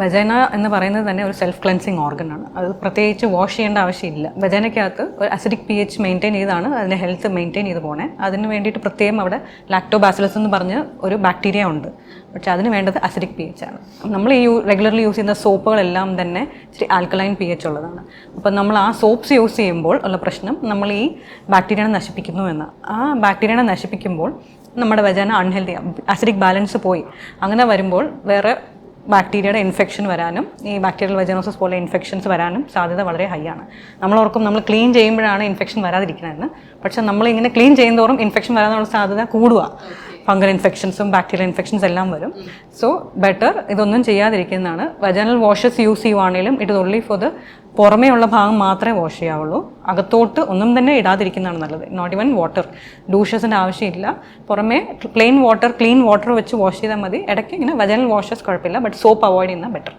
Vagina എന്ന് പറയുന്നത് തന്നെ ഒരു സെൽഫ് ക്ലെൻസിങ് ഓർഗനാണ്. അത് പ്രത്യേകിച്ച് വാഷ് ചെയ്യേണ്ട ആവശ്യമില്ല. വെജൈനയ്ക്കകത്ത് ഒരു അസിഡിക് pH മെയിൻറ്റെയിൻ ചെയ്താണ് അതിൻ്റെ ഹെൽത്ത് മെയിൻറ്റെയിൻ ചെയ്ത് പോണേ. അതിന് വേണ്ടിയിട്ട് പ്രത്യേകം അവിടെ ലാക്ടോബാസിലസ് എന്ന് പറഞ്ഞ് ഒരു ബാക്ടീരിയ ഉണ്ട്. പക്ഷേ അതിന് വേണ്ടത് അസിഡിക് pH ആണ്. നമ്മൾ ഈ റെഗുലർലി യൂസ് ചെയ്യുന്ന സോപ്പുകളെല്ലാം തന്നെ ഇച്ചിരി ആൽക്കലൈൻ pH ഉള്ളതാണ്. അപ്പം നമ്മൾ ആ സോപ്സ് യൂസ് ചെയ്യുമ്പോൾ ഉള്ള പ്രശ്നം നമ്മൾ ഈ ബാക്ടീരിയനെ നശിപ്പിക്കുന്നു എന്ന്. ആ ബാക്ടീരിയനെ നശിപ്പിക്കുമ്പോൾ നമ്മുടെ വെജൈന അൺഹെൽത്തി, അസിഡിക് ബാലൻസ് പോയി. അങ്ങനെ വരുമ്പോൾ വേറെ ബാക്ടീരിയയുടെ ഇൻഫെക്ഷൻ വരാനും ഈ ബാക്ടീരിയൽ വെജൈനോസിസ് പോലെ ഇൻഫെക്ഷൻസ് വരാനും സാധ്യത വളരെ ഹൈ ആണ്. നമ്മളോർക്കും നമ്മൾ ക്ലീൻ ചെയ്യുമ്പോഴാണ് ഇൻഫെക്ഷൻ വരാതിരിക്കുന്നതെന്ന്. പക്ഷേ നമ്മളിങ്ങനെ ക്ലീൻ ചെയ്യുന്നതോറും ഇൻഫെക്ഷൻ വരാനുള്ള സാധ്യത കൂടുക. ഫംഗൽ ഇൻഫെക്ഷൻസും ബാക്ടീരിയൽ ഇൻഫെക്ഷൻസ് എല്ലാം വരും. സോ ബെറ്റർ ഇതൊന്നും ചെയ്യാതിരിക്കുന്നതാണ്. വെജൈനൽ വാഷസ് യൂസ് ചെയ്യുവാണെങ്കിലും it is only for the പുറമേ ഉള്ള ഭാഗം മാത്രമേ വാഷ് ചെയ്യാവുള്ളൂ. അകത്തോട്ട് ഒന്നും തന്നെ ഇടാതിരിക്കുന്നതാണ് നല്ലത്. നോട്ട് ഈവൻ വാട്ടർ, ഡൂഷസിൻ്റെ ആവശ്യമില്ല. പുറമേ പ്ലെയിൻ വാട്ടർ, ക്ലീൻ വാട്ടർ വെച്ച് വാഷ് ചെയ്താൽ മതി. ഇടയ്ക്ക് ഇങ്ങനെ വെജൈനൽ വാഷസ് കുഴപ്പമില്ല, ബട്ട് സോപ്പ് അവോയ്ഡ് ചെയ്യുന്നത് ബെറ്റർ.